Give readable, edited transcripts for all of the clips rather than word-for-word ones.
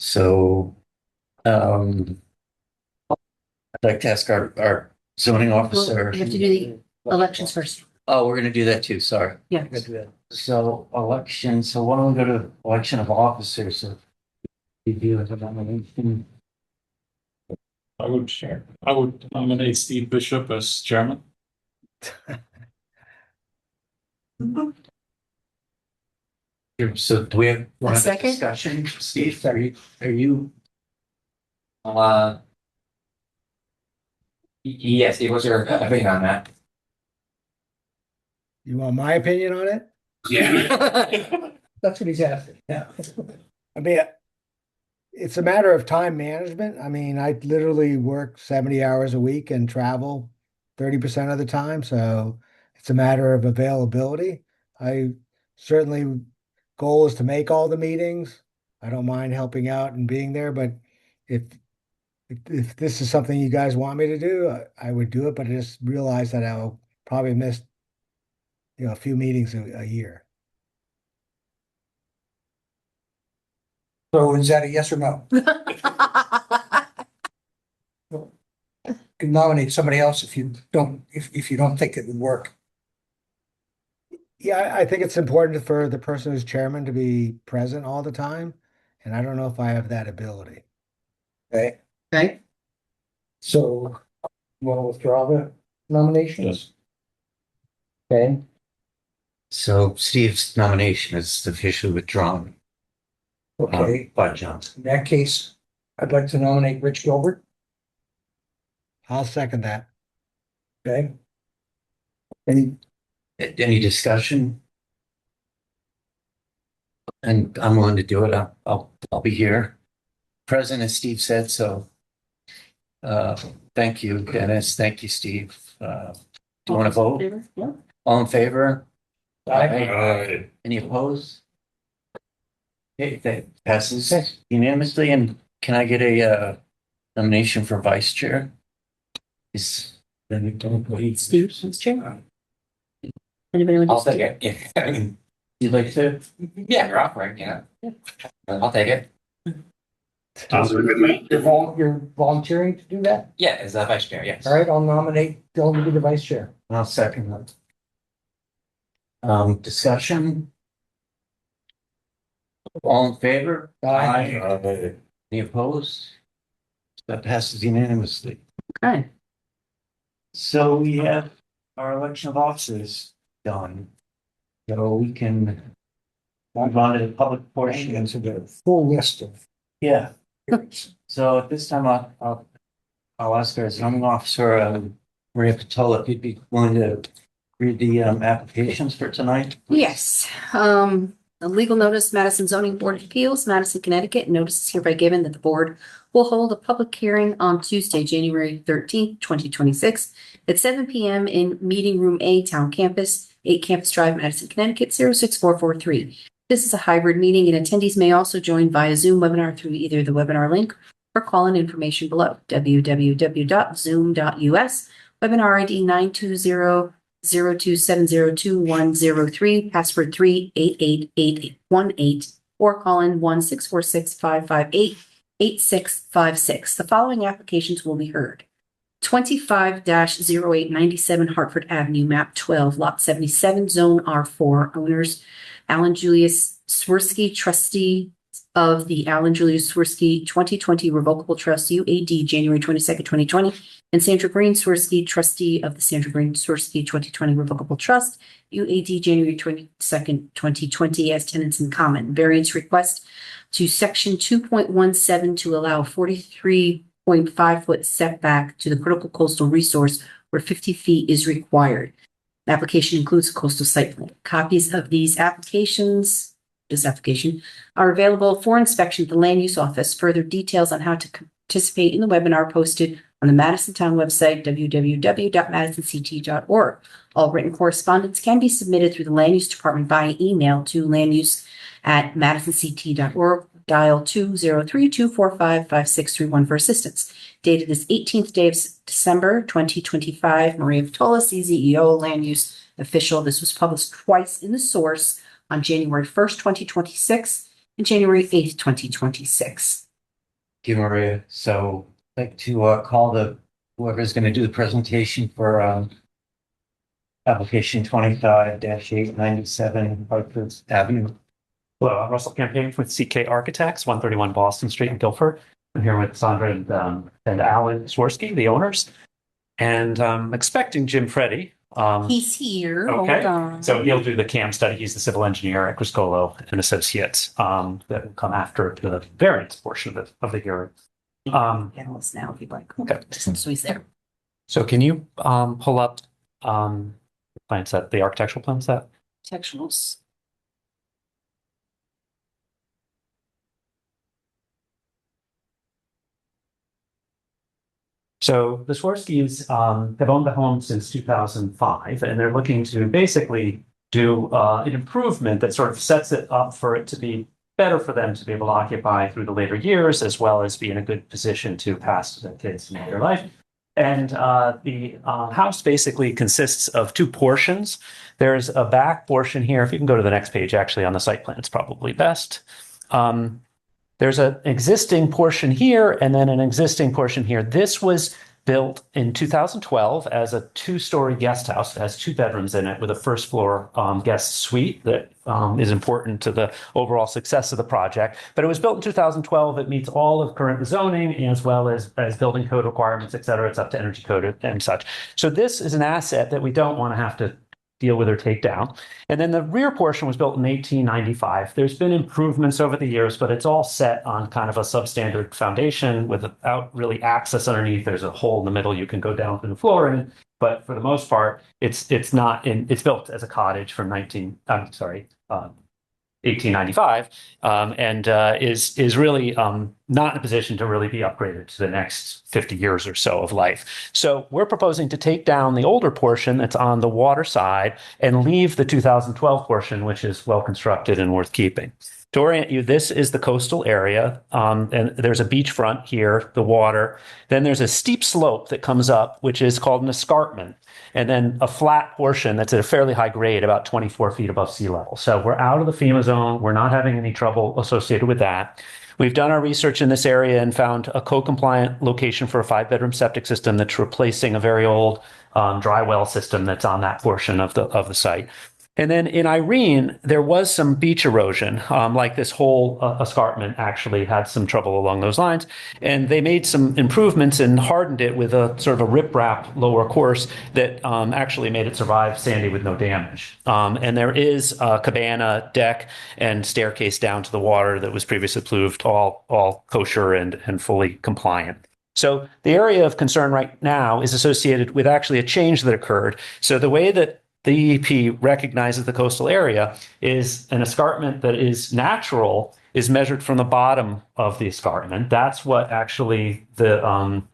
So, I'd like to ask our zoning Well, officer. we have to do the elections first. Oh, we're gonna do that too, sorry. Yeah. So election, so why don't we go to election of officers? So you deal with the nomination. I would nominate Steve Bishop as chairman. So do we have one second? discussion? Steve, are you? Yes, it was your opinion on that. You want my opinion on it? Yeah. That's what he's asking. Yeah. I mean, it's a matter of time management. I mean, I literally work 70 hours a week and travel 30% of the time. So it's a matter of availability. I certainly goal is to make all the meetings. I don't mind helping out and being there, but if if this is something you guys want me to do, I would do it, but I just realize that I'll probably miss, a few meetings a year. So is that a yes or no? You can nominate somebody else if you don't, if you don't think it would work. Yeah, I think it's important for the person who's chairman to be present all the time, and I don't know if I have that ability. Okay, Okay. so you want to withdraw the nominations? Okay, So Steve's nomination is officially withdrawn. okay. By Johnson. In that case, I'd like to nominate Rich Gilbert. I'll second that. Okay. Any discussion? And I'm willing to do it. I'll be here. Present, as Steve said, so. Thank you, Dennis. Thank you, Steve. Do you want to vote? Yeah. All in favor? Aye. Any opposed? Okay, that passes unanimously. And can I get a nomination for vice chair? Is Steve, who's chair? Anybody want to? I'll take it. Yeah. I mean, you'd like to? yeah, you're offering, I'll take it. You're volunteering to do that? Yeah, as a vice chair, yes. All right, I'll nominate Dylan to be the vice chair. I'll second that. Discussion? All in favor? Aye. Any opposed? That passes unanimously. Okay. So we have our election of officers done. So we can move on to the public portion. Into the full list of. Yeah. So at this time, I'll ask our zoning officer, Maria Patola, if you'd be willing to read the applications for tonight. Yes, a legal notice, Madison Zoning Board of Appeals, Madison, Connecticut. Notice is hereby given that the board will hold a public hearing on Tuesday, January 13th, 2026 at 7 p.m. in Meeting Room A, Town Campus, 8 Campus Drive, Madison, Connecticut, 06443. This is a hybrid meeting and attendees may also join via Zoom webinar through either the webinar link or call-in information below, www.zoom.us, webinar ID 920-02702103, password 3888818, or call in 1-646-558-8656. The following applications will be heard. 25-0897 Hartford Avenue, map 12, lot 77, zone R4. Owners, Alan Julius Swirsky, trustee of the Alan Julius Swirsky 2020 Revocable Trust, UAD, January 22nd, 2020, and Sandra Green Swirsky, trustee of the Sandra Green Swirsky 2020 Revocable Trust, UAD, January 22nd, 2020, as tenants in common. Variance request to section 2.17 to allow 43.5-foot setback to the critical coastal resource where 50 feet is required. The application includes a coastal site plan. Copies of this application are available for inspection at the Land Use Office. Further details on how to participate in the webinar posted on the Madison Town website, www.MadisonTV.org. All written correspondence can be submitted through the Land Use Department via email to landuse@MadisonCT.org. Dial 203-245-5631 for assistance. Dated this 18th day of December 2025. Maria Patola, CZEO, Land Use Official. This was published twice in the source on January 1st, 2026 and January 8th, 2026. you, Maria. So I'd like to call whoever's going to do the presentation for application 25-897 Hartford Avenue. Hello, I'm Russell Campaign with CK Architects, 131 Boston Street in Guilford. I'm here with Sandra and Alan Swirsky, the owners. And I'm expecting Jim Freddy. He's here. Okay. Hold on. So he'll do the CAM study. He's the civil engineer at Criscolo and Associates that will come after the variance portion of the hearing. Analyst now, if you'd like. Okay. So he's there. So can you pull up the plan set, the architectural plan set? Textuals. So the Swarskys have owned the home since 2005, and they're looking to basically do an improvement that sort of sets it up for it to be better for them to be able to occupy through the later years, as well as be in a good position to pass to their kids in their life. And the house basically consists of two portions. There's a back portion here. If you can go to the next page, actually, on the site plan, it's probably best. There's an existing portion here and then an existing portion here. This was built in 2012 as a two-story guest house. It has two bedrooms in it with a first floor guest suite that is important to the overall success of the project. But it was built in 2012. It meets all of current zoning as well as building code requirements, et cetera. It's up to energy code and such. So this is an asset that we don't want to have to deal with or take down. And then the rear portion was built in 1895. There's been improvements over the years, but it's all set on kind of a substandard foundation without really access underneath. There's a hole in the middle you can go down through the floor in, but for the most part, it's built as a cottage from 1895, and is really not in a position to really be upgraded to the next 50 years or so of life. So we're proposing to take down the older portion that's on the water side and leave the 2012 portion, which is well constructed and worth keeping. To orient you, this is the coastal area, and there's a beachfront here, the water. Then there's a steep slope that comes up, which is called an escarpment, and then a flat portion that's at a fairly high grade, about 24 feet above sea level. So we're out of the FEMA zone. We're not having any trouble associated with that. We've done our research in this area and found a co-compliant location for a 5-bedroom septic system that's replacing a very old dry well system that's on that portion of the site. And then in Irene, there was some beach erosion, like this whole escarpment actually had some trouble along those lines. And they made some improvements and hardened it with a sort of a riprap lower course that actually made it survive Sandy with no damage. And there is a cabana, deck, and staircase down to the water that was previously approved, all kosher and fully compliant. So the area of concern right now is associated with actually a change that occurred. So the way that the EEP recognizes the coastal area is an escarpment that is natural is measured from the bottom of the escarpment. That's what actually the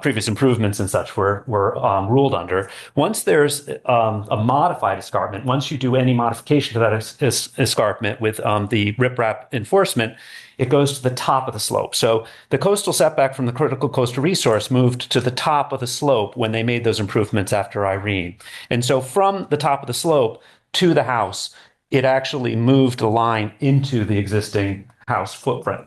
previous improvements and such were ruled under. Once there's a modified escarpment, once you do any modification to that escarpment with the riprap enforcement, it goes to the top of the slope. So the coastal setback from the critical coastal resource moved to the top of the slope when they made those improvements after Irene. And so from the top of the slope to the house, it actually moved the line into the existing house footprint.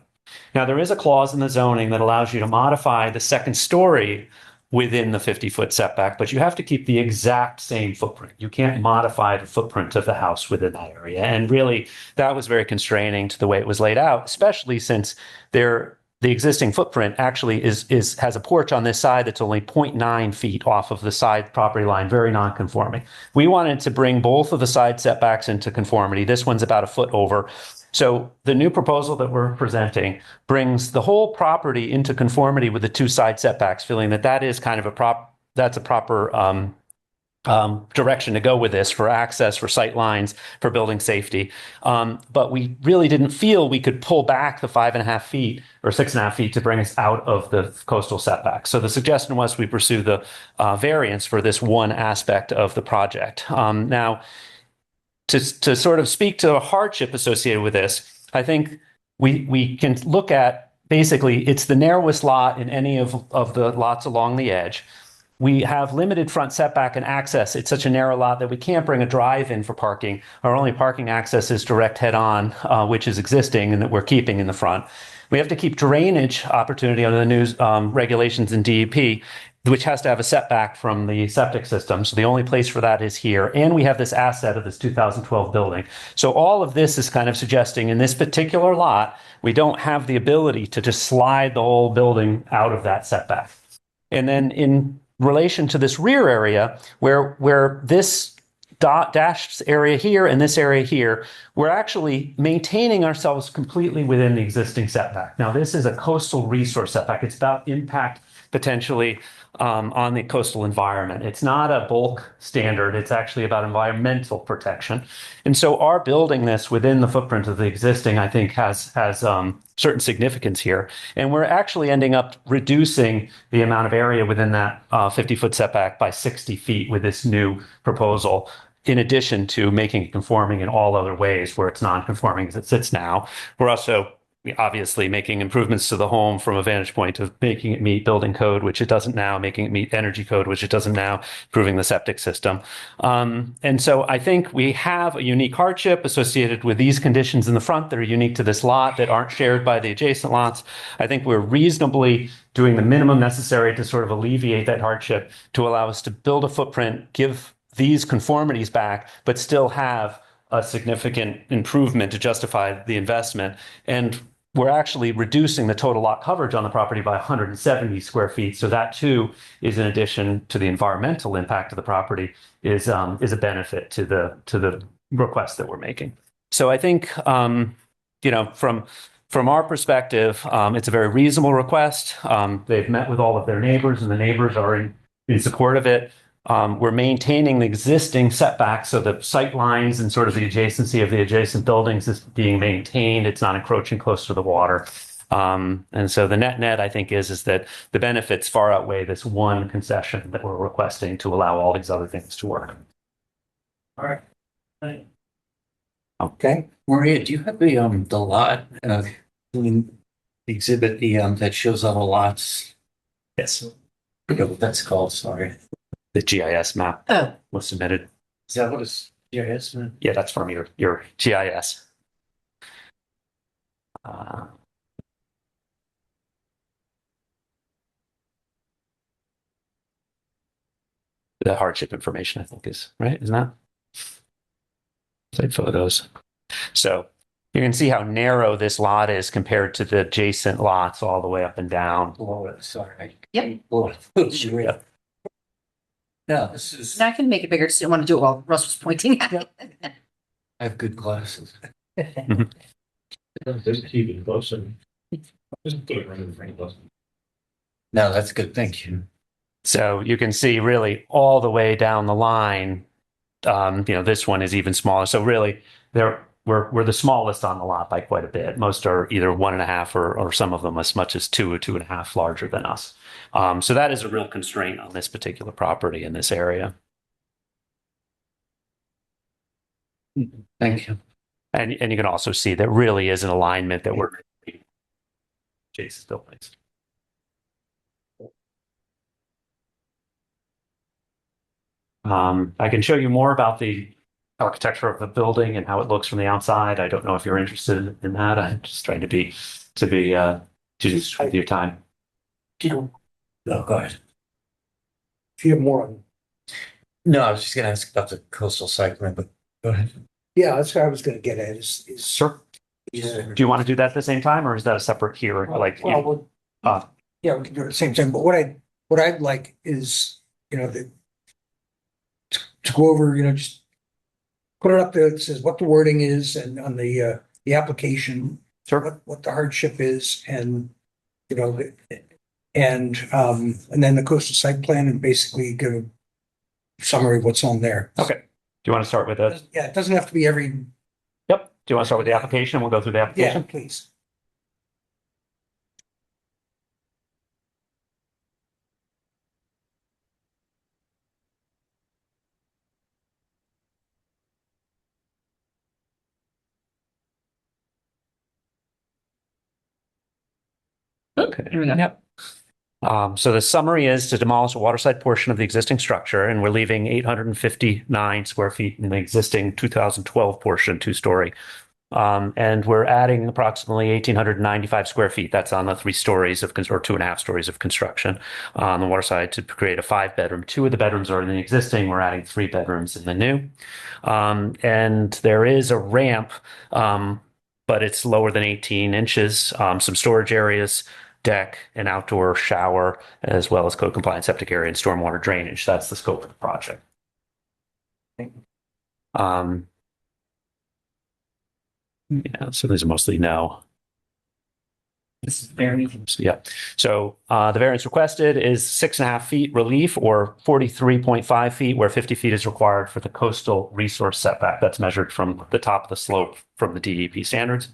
Now, there is a clause in the zoning that allows you to modify the second story within the 50-foot setback, but you have to keep the exact same footprint. You can't modify the footprint of the house within that area. And really, that was very constraining to the way it was laid out, especially since the existing footprint actually has a porch on this side that's only 0.9 feet off of the side property line, very non-conforming. We wanted to bring both of the side setbacks into conformity. This one's about a foot over. So the new proposal that we're presenting brings the whole property into conformity with the two side setbacks, feeling that is kind of a proper direction to go with this for access, for sight lines, for building safety. But we really didn't feel we could pull back the 5.5 feet or 6.5 feet to bring us out of the coastal setback. So the suggestion was we pursue the variance for this one aspect of the project. Now, to sort of speak to the hardship associated with this, I think we can look at basically it's the narrowest lot in any of the lots along the edge. We have limited front setback and access. It's such a narrow lot that we can't bring a drive in for parking. Our only parking access is direct head on, which is existing and that we're keeping in the front. We have to keep drainage opportunity under the new regulations in DEP, which has to have a setback from the septic system. So the only place for that is here. And we have this asset of this 2012 building. So all of this is kind of suggesting in this particular lot, we don't have the ability to just slide the whole building out of that setback. And then in relation to this rear area, where this dashed area here and this area here, we're actually maintaining ourselves completely within the existing setback. Now, this is a coastal resource setback. It's about impact potentially on the coastal environment. It's not a bulk standard. It's actually about environmental protection. And so our building this within the footprint of the existing, I think, has certain significance here. And we're actually ending up reducing the amount of area within that 50-foot setback by 60 feet with this new proposal, in addition to making it conforming in all other ways where it's non-conforming as it sits now. We're also obviously making improvements to the home from a vantage point of making it meet building code, which it doesn't now, making it meet energy code, which it doesn't now, improving the septic system. And so I think we have a unique hardship associated with these conditions in the front that are unique to this lot that aren't shared by the adjacent lots. I think we're reasonably doing the minimum necessary to sort of alleviate that hardship to allow us to build a footprint, give these conformities back, but still have a significant improvement to justify the investment. And we're actually reducing the total lot coverage on the property by 170 square feet. So that too is, in addition to the environmental impact of the property, is a benefit to the request that we're making. So I think from our perspective, it's a very reasonable request. They've met with all of their neighbors, and the neighbors are in support of it. We're maintaining the existing setbacks, so the sight lines and sort of the adjacency of the adjacent buildings is being maintained. It's not encroaching close to the water. And so the net, I think, is that the benefits far outweigh this one concession that we're requesting to allow all these other things to work. All right. Okay, Maria, do you have the lot, the exhibit, that shows all the lots? Yes. I forget what that's called, sorry. The GIS map Oh, was submitted. Is that what it's, GIS? Yeah, that's from your GIS. The hardship information, I think, is right, isn't that? Site photos. So you can see how narrow this lot is compared to the adjacent lots all the way up and down. Sorry. Yep. Yeah. No, this is, and I can make it bigger. Just didn't want to do it while Russ was pointing at it. I have good glasses. There's TV closer. Just put it right in front of us. No, that's good. Thank you. So you can see really all the way down the line, this one is even smaller. So really we're the smallest on the lot by quite a bit. Most are either 1.5 or some of them as much as 2 or 2.5 larger than us. So that is a real constraint on this particular property in this area. Thank you. And you can also see that really is an alignment that we're Jason's buildings. I can show you more about the architecture of the building and how it looks from the outside. I don't know if you're interested in that. I'm just trying to be just with your time. No, go ahead. if you have more on, No, I was just going to ask about the coastal site plan, but go ahead. yeah, that's what I was gonna get at is. Sure. Do you want to do that at the same time, or is that a separate hearing? Yeah, we can do it at the same time, but what I'd like is, to go over, just put it up there that says what the wording is and on the application. Sure. What the hardship is and, and then the coastal site plan and basically give a summary of what's on there. Okay. Do you want to start with it? Yeah, it doesn't have to be every, Yep. Do you want to start with the application? We'll go through the yeah, application. please. Okay. Here we go. Yep. So the summary is to demolish a waterside portion of the existing structure, and we're leaving 859 square feet in the existing 2012 portion, 2-story. And we're adding approximately 1,895 square feet. That's on the 3 stories of, or 2.5 stories of construction on the water side to create a 5-bedroom. 2 of the bedrooms are in the existing. We're adding 3 bedrooms in the new. And there is a ramp, but it's lower than 18 inches, some storage areas, deck, an outdoor shower, as well as code compliant septic area and stormwater drainage. That's the scope of the project. Yeah, so these are mostly no. This is variance. Yeah. So the variance requested is 6.5 feet relief or 43.5 feet, where 50 feet is required for the coastal resource setback. That's measured from the top of the slope from the DEP standards.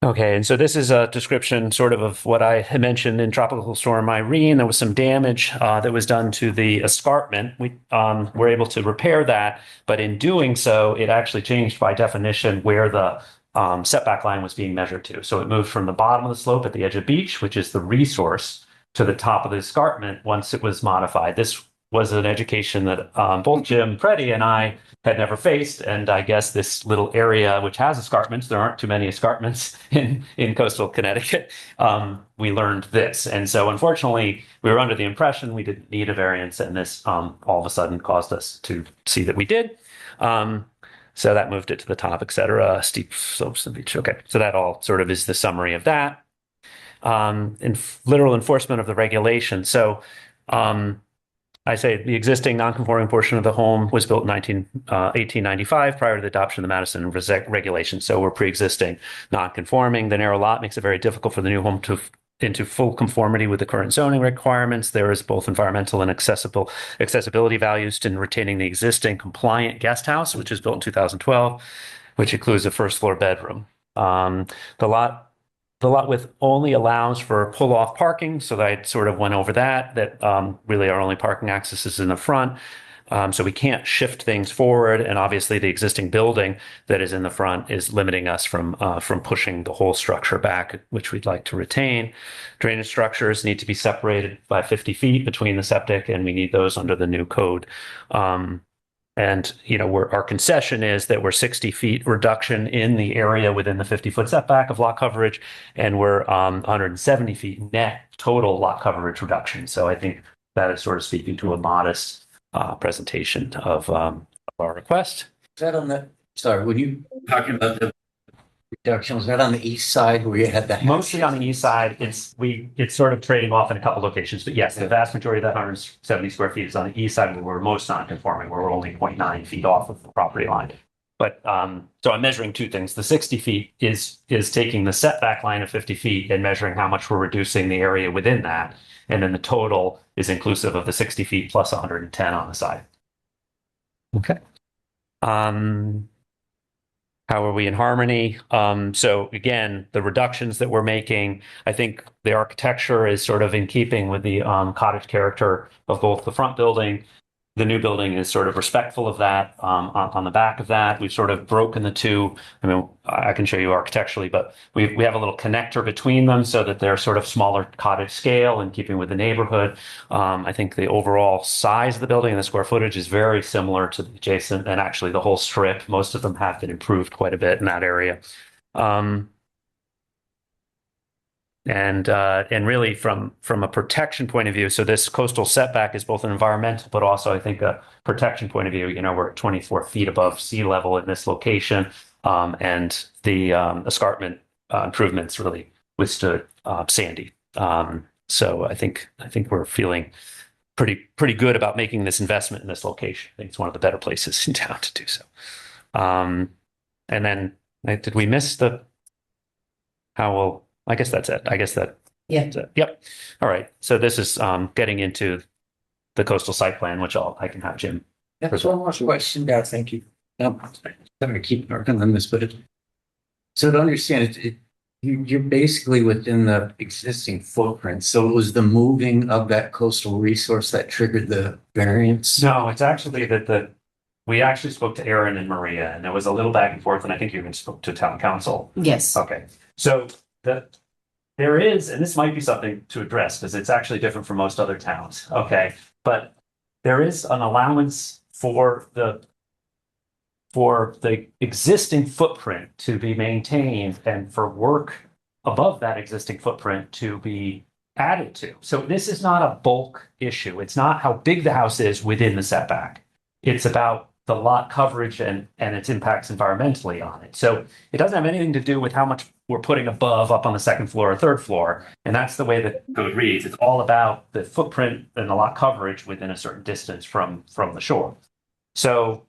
Okay, and so this is a description sort of what I had mentioned in Tropical Storm Irene. There was some damage that was done to the escarpment. We were able to repair that, but in doing so, it actually changed by definition where the setback line was being measured to. So it moved from the bottom of the slope at the edge of beach, which is the resource, to the top of the escarpment once it was modified. This was an education that both Jim Preddy and I had never faced. And I guess this little area, which has escarpments, there aren't too many escarpments in coastal Connecticut, we learned this. And so unfortunately, we were under the impression we didn't need a variance, and this all of a sudden caused us to see that we did. So that moved it to the top, et cetera, steep slopes of the beach. Okay, so that all sort of is the summary of that. Literal enforcement of the regulation. So I say the existing non-conforming portion of the home was built in 1895 prior to the adoption of the Madison regulation. So we're pre-existing non-conforming. The narrow lot makes it very difficult for the new home to into full conformity with the current zoning requirements. There is both environmental and accessibility values in retaining the existing compliant guest house, which was built in 2012, which includes a first floor bedroom. The lot width only allows for pull-off parking, so I sort of went over that really our only parking access is in the front. So we can't shift things forward, and obviously the existing building that is in the front is limiting us from pushing the whole structure back, which we'd like to retain. Drainage structures need to be separated by 50 feet between the septic, and we need those under the new code. And, our concession is that we're 60 feet reduction in the area within the 50-foot setback of lot coverage, and we're 170 feet net total lot coverage reduction. So I think that is sort of speaking to a modest presentation of our request. Is that on the, sorry, when you talking about the reduction, was that on the east side where you had the? Mostly on the east side. It's sort of trading off in a couple locations, but yes, the vast majority of that 170 square feet is on the east side where we're most non-conforming, where we're only 0.9 feet off of the property line. But so I'm measuring 2 things. The 60 feet is taking the setback line of 50 feet and measuring how much we're reducing the area within that. And then the total is inclusive of the 60 feet plus 110 on the side. Okay. How are we in harmony? So again, the reductions that we're making, I think the architecture is sort of in keeping with the cottage character of both the front building. The new building is sort of respectful of that. On the back of that, we've sort of broken the two. I mean, I can show you architecturally, but we have a little connector between them so that they're sort of smaller cottage scale in keeping with the neighborhood. I think the overall size of the building and the square footage is very similar to the adjacent, and actually the whole strip. Most of them have been improved quite a bit in that area. And really from a protection point of view, so this coastal setback is both an environmental, but also I think a protection point of view. We're at 24 feet above sea level in this location, and the escarpment improvements really withstood Sandy. So I think we're feeling pretty good about making this investment in this location. I think it's one of the better places in town to do so. And then did we miss the how will? I guess that's it. Yeah. Yep. All right. So this is getting into the coastal site plan, which I can have Jim. Yeah, there's one more question. Yeah, thank you. I'm going to keep working on this, but so to understand it, you're basically within the existing footprint. So it was the moving of that coastal resource that triggered the variance? No, it's actually that we actually spoke to Aaron and Maria, and there was a little back and forth, and I think you even spoke to town council. Yes. Okay. So there is, and this might be something to address because it's actually different from most other towns. Okay. But there is an allowance for the for the existing footprint to be maintained and for work above that existing footprint to be added to. So this is not a bulk issue. It's not how big the house is within the setback. It's about the lot coverage and its impacts environmentally on it. So it doesn't have anything to do with how much we're putting above up on the second floor or third floor. And that's the way that code reads. It's all about the footprint and the lot coverage within a certain distance from the shore. So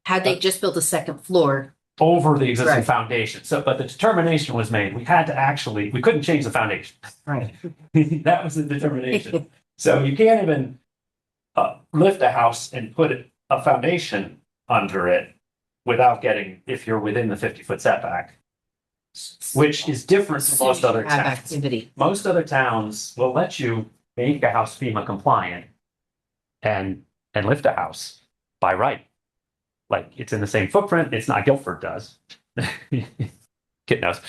Had they just built a second floor, over the existing Right. foundation. So, but the determination was made. We had to actually, we couldn't change the foundation. right? That was the determination. So you can't even lift a house and put a foundation under it without getting, if you're within the 50-foot setback, which is different from most other Have towns. activity. Most other towns will let you make a house FEMA compliant and lift a house by right. Like it's in the same footprint. It's not Guilford does. Kid knows.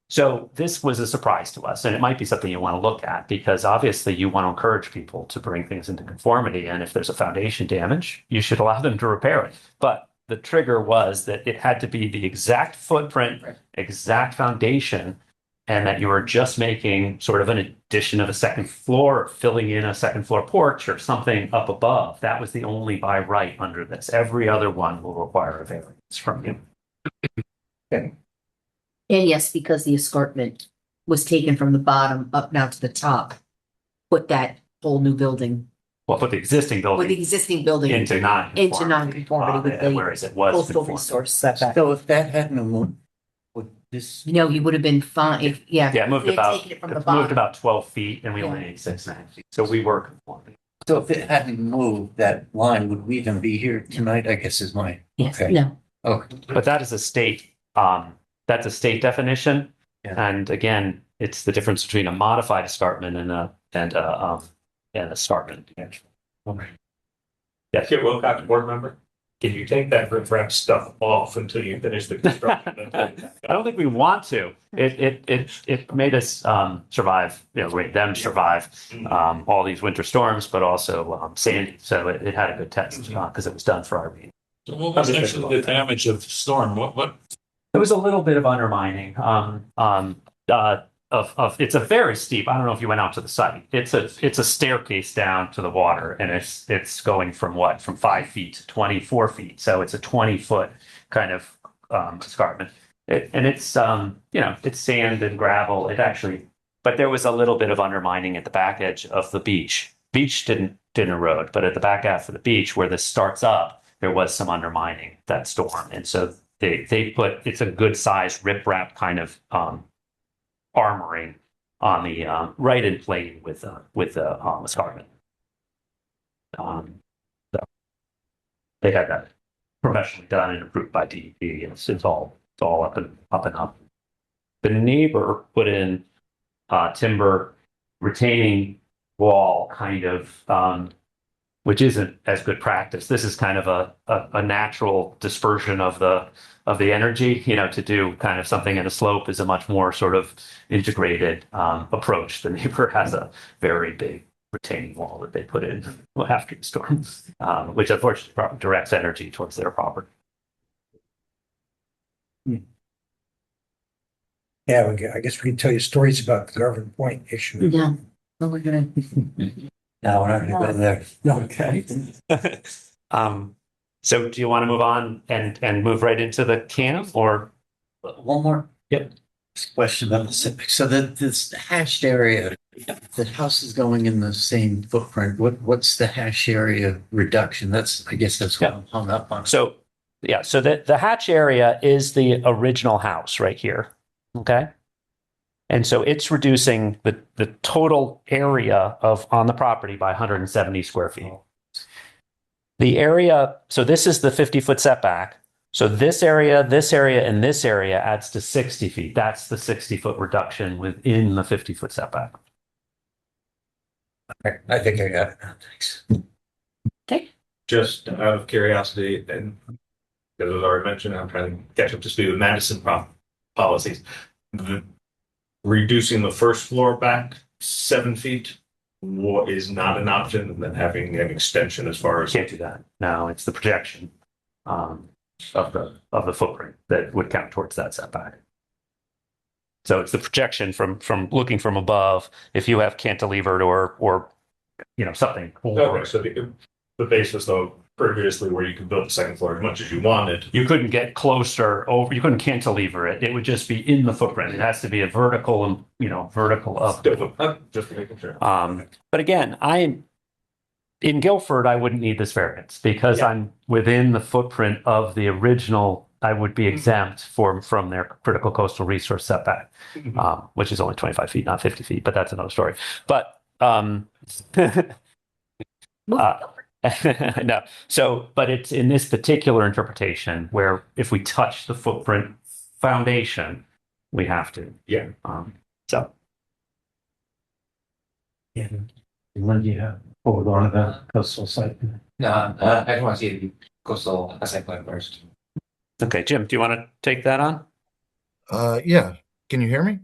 So this was a surprise to us, and it might be something you want to look at because obviously you want to encourage people to bring things into conformity. And if there's a foundation damage, you should allow them to repair it. But the trigger was that it had to be the exact footprint, exact foundation, and that you were just making sort of an addition of a second floor, or filling in a second floor porch or something up above. That was the only by right under this. Every other one will require a variance from you. And yes, because the escarpment was taken from the bottom up now to the top, put that whole new building, Well, put the existing with building the existing building into non-conformity. into non-conformity with the whereas it was coastal conforming. resource setback. So if that hadn't moved, would this, No, you would have been fine if, yeah. Yeah, it moved they had about taken it from the moved bottom. about 12 feet, and we only Yeah. need 6.5 feet. So we were conforming. so if it hadn't moved that line, would we even be here tonight? I guess is my, Yes, okay. no, Okay. But that is a state. That's a state definition, Yeah. and again, it's the difference between a modified escarpment and an escarpment. Okay. Yes. Okay, Wilcox, board member, can you take that riprap stuff off until you finish the construction? I don't think we want to. It made us survive. Made them survive all these winter storms, but also sandy. So it had a good test because it was done for our reading. So what was actually the damage of the storm? What? There was a little bit of undermining. It's a very steep. I don't know if you went out to the site. It's a staircase down to the water, and it's going from 5 feet to 24 feet. So it's a 20-foot kind of escarpment. It's sand and gravel. But there was a little bit of undermining at the back edge of the beach. Beach didn't erode, but at the back half of the beach where this starts up, there was some undermining that storm, and so they put it's a good size riprap kind of armoring on the right in plane with the escarpment. So they had that professionally done and approved by DEP, and it's all up and up. The neighbor put in timber retaining wall, kind of, which isn't as good practice. This is kind of a natural dispersion of the energy. To do kind of something in a slope is a much more sort of integrated approach. The neighbor has a very big retaining wall that they put in after the storm, which unfortunately directs energy towards their property. Yeah, I guess we can tell you stories about the Garvin Point issue. yeah. Well, we're gonna, No, we're not gonna go there. Okay. So do you want to move on and move right into the camp or? One more. Yep. Question about the setback. So this hashed area, the house is going in the same footprint. What's the hash area reduction? I guess that's what I'm hung up on. So, yeah, so the hatch area is the original house right here. Okay. And so it's reducing the total area on the property by 170 square feet. The area, so this is the 50-foot setback. So this area, and this area adds to 60 feet. That's the 60-foot reduction within the 50-foot setback. Okay, I think I got it now. Thanks. okay, Just out of curiosity, and because it was already mentioned, I'm trying to catch up to speed with Madison policies. Reducing the first floor back 7 feet what is not an option, and then having an extension as far as. Can't do that. No, it's the projection of the footprint that would count towards that setback. So it's the projection from looking from above. If you have cantilevered or something. Okay, so the basis though, previously where you could build the second floor as much as you wanted. You couldn't get closer over. You couldn't cantilever it. It would just be in the footprint. It has to be a vertical, vertical up. Just making sure. But again, in Guilford, I wouldn't need this variance because Yeah. I'm within the footprint of the original. I would be exempt from their critical coastal resource setback, which is only 25 feet, not 50 feet. But that's another story. But no. So, but it's in this particular interpretation where if we touch the footprint foundation, we have to. Yeah. So. Yeah. When do you have, we're going to the coastal site? No, I just want to see the coastal site plan first. Okay, Jim, do you want to take that on? Yeah. Can you hear me?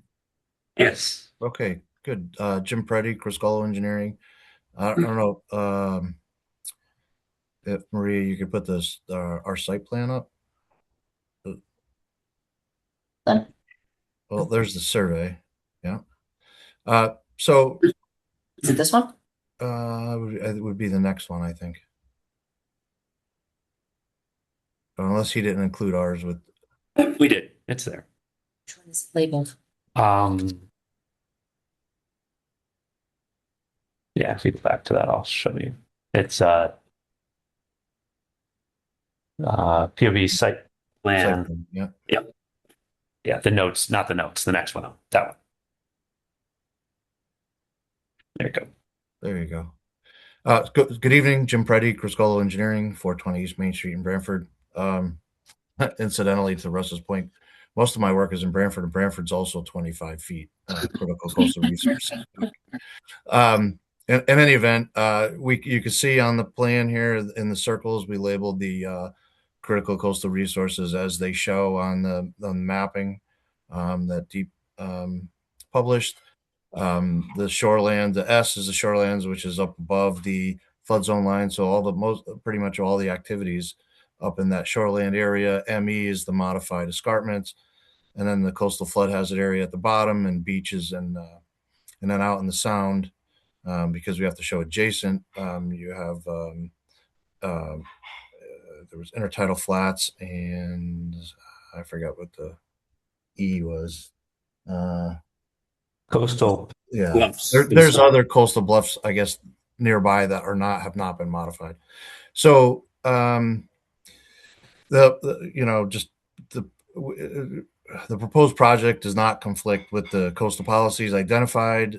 Yes. Okay, good. Jim Preddy, Criscolo Engineering. I don't know, if Maria, you could put this, our site plan up. Done. Well, there's the survey. Yeah. So, Is it this one? it would be the next one, I think. Unless he didn't include ours with, We did. It's there. Which one is labeled? Yeah, if we go back to that, I'll show you. It's POV site site plan. plan, yeah. Yeah, the notes, not the notes, the next one. That one. There you go. There you go. Good evening, Jim Preddy, Criscolo Engineering, 420 East Main Street in Brantford. Incidentally, to Russ's point, most of my work is in Brantford, and Brantford's also 25 feet critical coastal resource. In any event, you can see on the plan here in the circles, we labeled the critical coastal resources as they show on the mapping that Deep published. The shoreland, the S is the shorelands, which is up above the flood zone line. So pretty much all the activities up in that shoreland area. ME is the modified escarpments, and then the coastal flood hazard area at the bottom, and beaches, and then out in the sound, because we have to show adjacent. You have there was intertidal flats, and I forgot what the E was. Coastal Yeah, bluffs. there's other coastal bluffs, I guess, nearby that have not been modified. So just the proposed project does not conflict with the coastal policies identified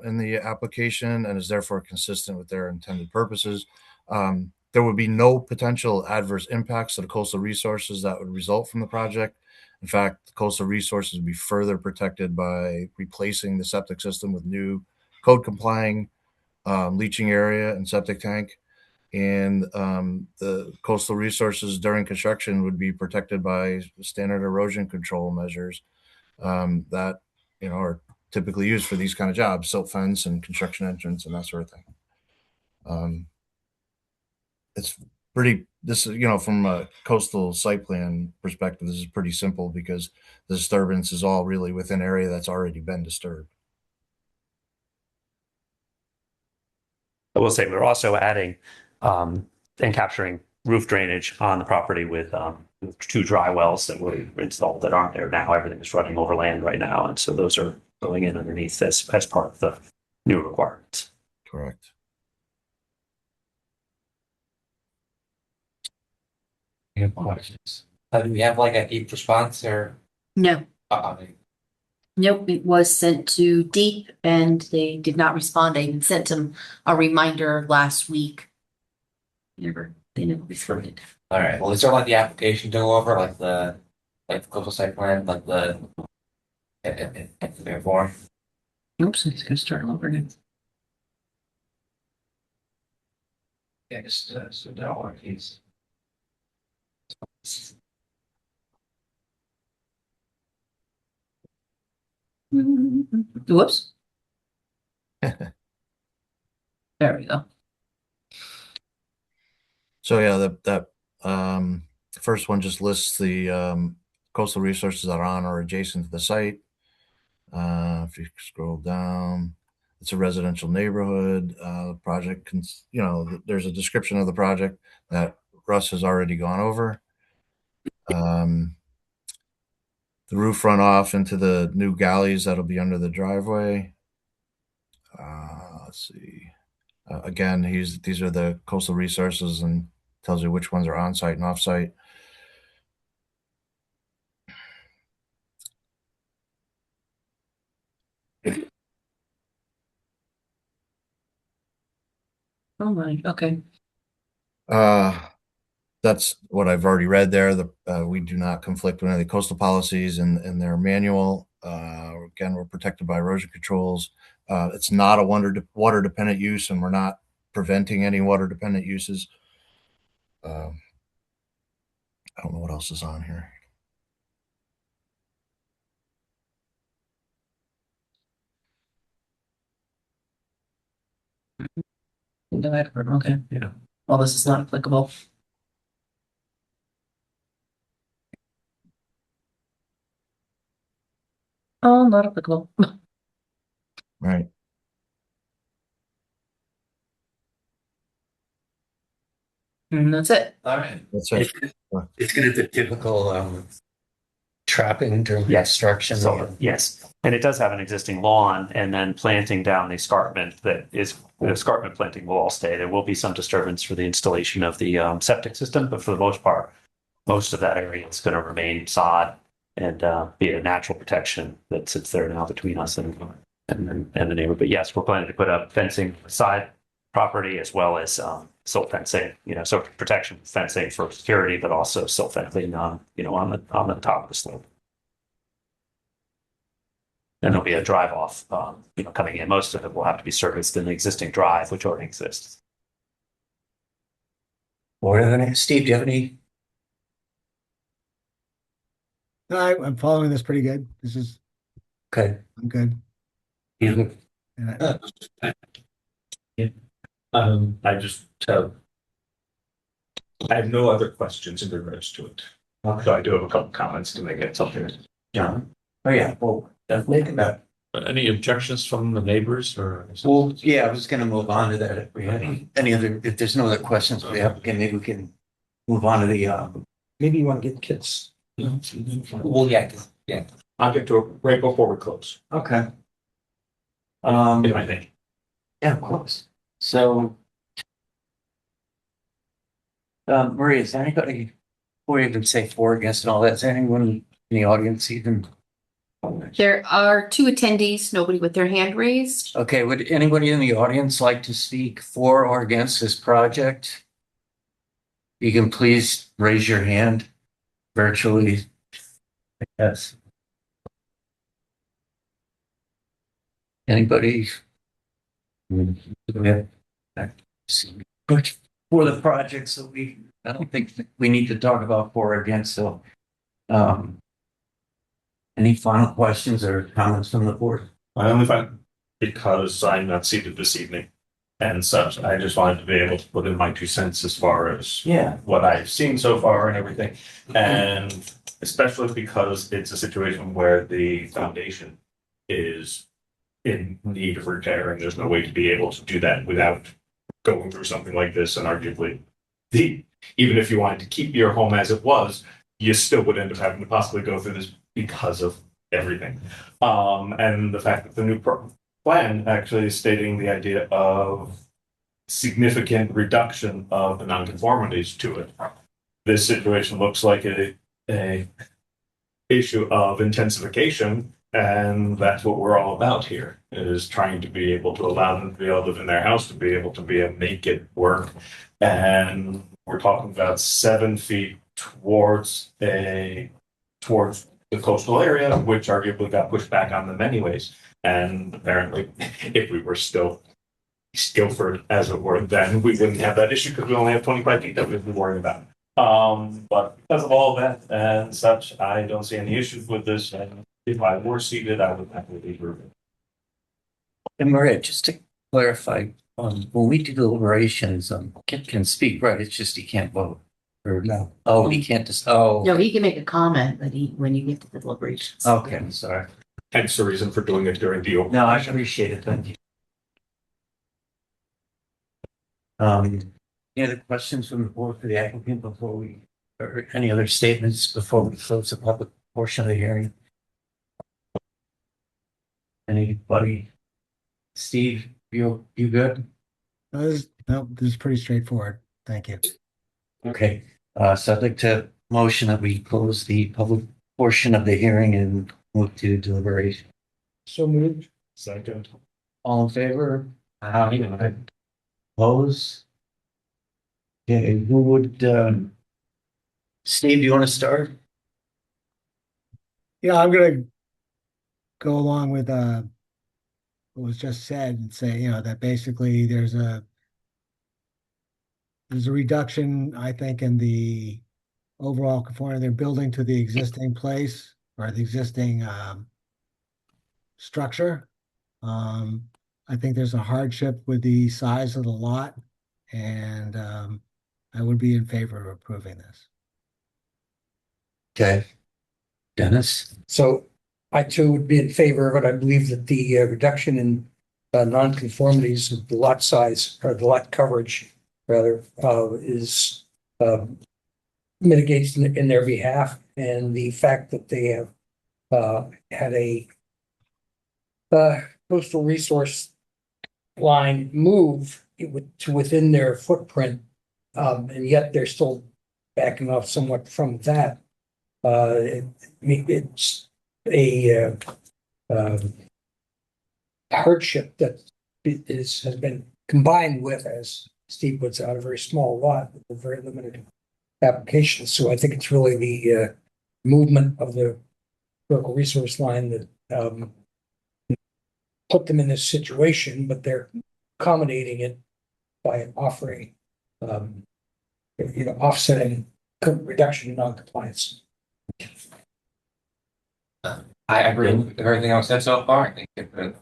in the application and is therefore consistent with their intended purposes. There would be no potential adverse impacts to the coastal resources that would result from the project. In fact, the coastal resources would be further protected by replacing the septic system with new code complying leaching area and septic tank. And the coastal resources during construction would be protected by standard erosion control measures that are typically used for these kind of jobs, silt fence and construction entrance and that sort of thing. It's pretty. This is from a coastal site plan perspective, this is pretty simple because the disturbance is all really within area that's already been disturbed. I will say we're also adding and capturing roof drainage on the property with 2 dry wells that were installed that aren't there now. Everything is running over land right now, and so those are going in underneath this as part of the new requirements. Correct. You have questions? Do we have like a deep response or? No. Nope, it was sent to Deep and they did not respond. I even sent them a reminder last week. They never responded. All right. Well, is there like the application to go over, like the coastal site plan, like the form? Oops, it's gonna start over again. Yes, so that one is. Whoops. There we go. So yeah, first one just lists the coastal resources that are on or adjacent to the site. If you scroll down, it's a residential neighborhood. Project, there's a description of the project that Russ has already gone over. The roof runoff into the new galleys that'll be under the driveway. Let's see. Again, these are the coastal resources and tells you which ones are on site and off site. Oh my, okay. That's what I've already read there. We do not conflict with any of the coastal policies in their manual. Again, we're protected by erosion controls. It's not a water dependent use, and we're not preventing any water dependent uses. I don't know what else is on here. Okay. Yeah. Well, this is not applicable. Oh, not applicable. Right. And that's it. All right. That's it. It's gonna be the typical, trapping during Yes. construction. So, yes, and it does have an existing lawn, and then planting down the escarpment the escarpment planting will all stay. There will be some disturbance for the installation of the septic system, but for the most part, most of that area is going to remain sod and be a natural protection that sits there now between us and the neighbor. But yes, we're planning to put up fencing side property as well as silt fencing, so protection fencing for security, but also silt fencing on the top of the slope. And there'll be a drive off, coming in. Most of it will have to be serviced in the existing drive, which already exists. Steve, do you have any? No, I'm following this pretty good. Okay. I'm good. You- Yeah. I just I have no other questions in regards to it. So I do have a couple comments to make it something. John? Oh, yeah, well, definitely. Any objections from the neighbors or? Well, yeah, I was gonna move on to that. If we had if there's no other questions for the applicant, maybe we can move on to the, Maybe you want to get kids. Well, yeah. I'll get to it right before we close. okay. If I think. Yeah, of course. So, Maria, is there anybody, before you even say for, against and all that, is there anyone in the audience even? There are 2 attendees, nobody with their hand raised. Okay, would anybody in the audience like to speak for or against this project? You can please raise your hand virtually. Yes. Anybody? Yeah. But for the project, so I don't think we need to talk about for or against, so. Any final questions or comments from the board? I only find because I'm not seated this evening and such, I just wanted to be able to put in my 2 cents as far as Yeah. what I've seen so far and everything. And especially because it's a situation where the foundation is in need of repair and there's no way to be able to do that without going through something like this. And arguably, even if you wanted to keep your home as it was, you still would end up having to possibly go through this because of everything. And the fact that the new plan actually is stating the idea of significant reduction of the nonconformities to it. This situation looks like a issue of intensification, and that's what we're all about here, is trying to be able to allow them to be able to live in their house, to be able to make it work. And we're talking about 7 feet towards the coastal area, which arguably got pushed back on them anyways. And apparently, if we were still Guilford, as it were, then we wouldn't have that issue because we only have 25 feet that we'd be worrying about. But because of all that and such, I don't see any issues with this. And if I were seated, I would happily approve it. And Maria, just to clarify, when we do deliberations, Kit can speak, right? It's just he can't vote. Or no? Oh, he can't just, oh. No, he can make a comment, but when you get to the deliberations. Okay, I'm sorry. Hence the reason for doing it during the open. No, I appreciate it. Thank you. Any other questions from the board for the applicant before we, or any other statements before we close the public portion of the hearing? Anybody? Steve, you good? No, this is pretty straightforward. Thank you. Okay, so I'd like to motion that we close the public portion of the hearing and move to deliberation. So moved. Second. All in favor? Aye. Oppose? Okay, who would, Steve, do you want to start? Yeah, I'm gonna go along with what was just said and say, that basically there's a reduction, I think, in the overall conformity they're building to the existing place or the existing structure. I think there's a hardship with the size of the lot, and I would be in favor of approving this. Okay. Dennis? So I too would be in favor of it. I believe that the reduction in nonconformities of the lot size or the lot coverage rather is mitigates in their behalf, and the fact that they have had a coastal resource line move to within their footprint, and yet they're still backing off somewhat from that. It's a hardship that has been combined with, as Steve puts out, a very small lot with a very limited application. So I think it's really the movement of the local resource line that put them in this situation, but they're accommodating it by offering, offsetting reduction in noncompliance. I agree with everything else said so far. I think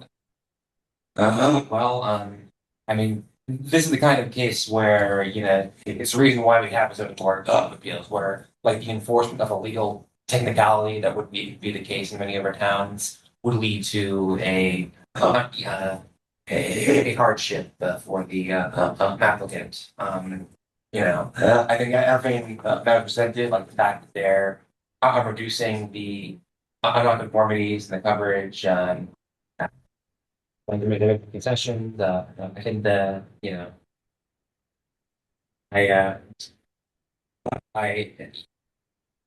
I mean, this is the kind of case where, it's the reason why we have a zoning board of appeals, where like the enforcement of a legal technicality that would be the case in many of our towns would lead to a hardship for the applicant. I think everything that was presented, like the fact that they're reducing the nonconformities and the coverage, when they make the concession, I think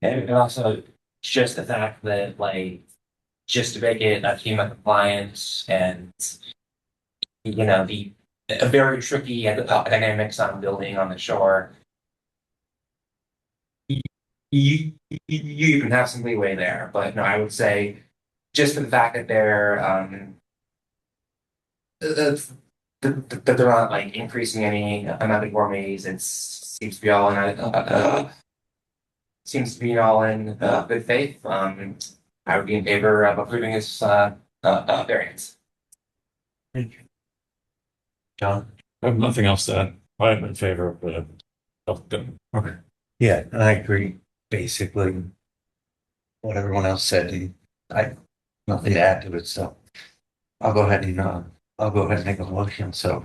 and also just the fact that just to make it a FEMA compliance and a very tricky dynamics on building on the shore. You even have some leeway there, but no, I would say just for the fact that they're that they're not increasing any amount of gourmets, it seems to be all in good faith. I would be in favor of approving this variance. John? I have nothing else to add. I'm in favor of the Okay. Yeah, I agree, basically, what everyone else said, and I, nothing to add to it, so I'll go ahead and make a motion, so.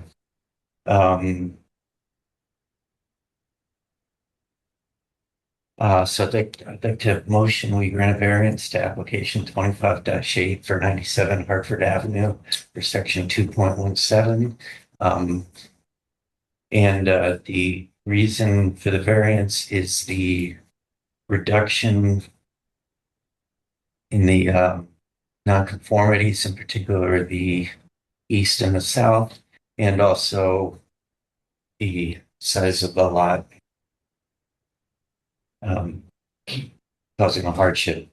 So I'd like to motion we grant a variance to application 25-8 for 97 Hartford Avenue for section 2.17. And the reason for the variance is the reduction in the nonconformities, in particular the east and the south, and also the size of the lot, causing a hardship.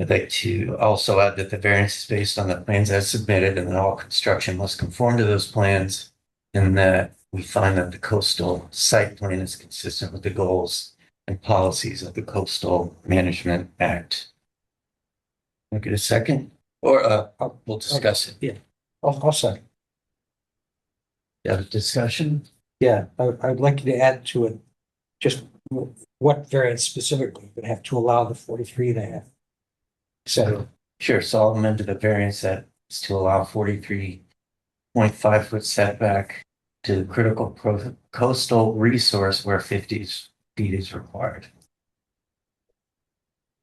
I'd like to also add that the variance is based on the plans as submitted, and that all construction must conform to those plans, and that we find that the coastal site plan is consistent with the goals and policies of the Coastal Management Act. Can I get a second? Or we'll discuss it. Yeah, I'll second. You have a discussion? Yeah, I'd like you to add to it just what variance specifically would have to allow the 43.5. So, Sure, so I'll amend the variance that is to allow 43.5 foot setback to critical coastal resource where 50 feet is required.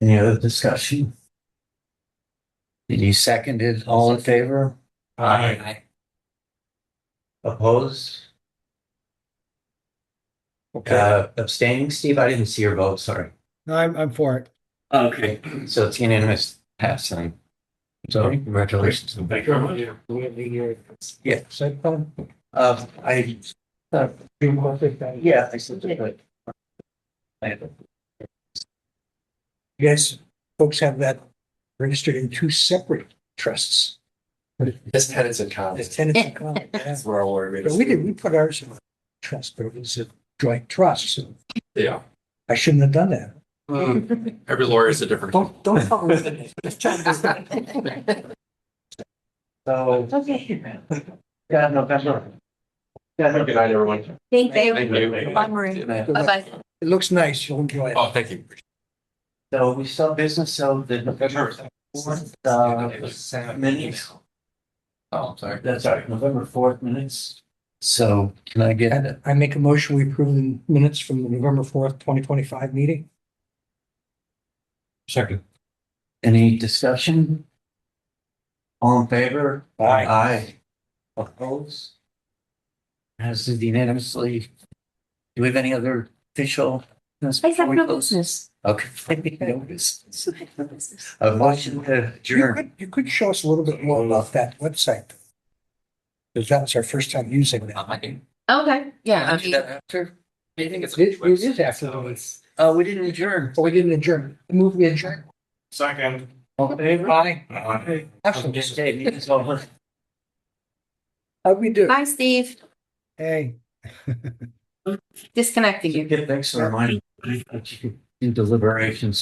Any other discussion? Did you second it? All in favor? Aye. Opposed? okay, Abstaining, Steve? I didn't see your vote, sorry. No, I'm for it. Okay. So it's unanimous passing. So congratulations. Thank you very much. do we have the, Yeah. site plan? I, I said that. Yes, folks have that registered in two separate trusts. This tenant's in common. As tenants in common, yeah. That's where all we're. But we put ours in a trust, but it was a joint trust, so Yeah. I shouldn't have done that. Every lawyer is a different. Don't tell me. Just try to do So, Okay. yeah, November. Good night, everyone. Thank you. Thank you. Bye, Marie. that. Bye-bye. It looks nice, you'll enjoy it. Oh, thank you. So we saw business, so the November 4th, minutes. Oh, I'm sorry. That's right, November 4th minutes. So can I get, And I make a motion, we approve the minutes from the November 4th, 2025 meeting. Second. any discussion? All in favor? Aye. Aye. Opposed? Has it unanimously. Do we have any other official? business I have before we no close? business. Okay. No business. A motion to adjourn. You could show us a little bit more about that website. Because that was our first time using that. I can. Okay, yeah, I Do mean, that after? I think it's. It is after the meeting. We didn't adjourn. Oh, we didn't adjourn. Move we adjourn. Second. All in favor? Aye. Aye. Excellent. Okay, meeting's over. How'd we do? bye, Steve. Hey. Disconnecting you. Thanks for reminding me that you can do deliberations.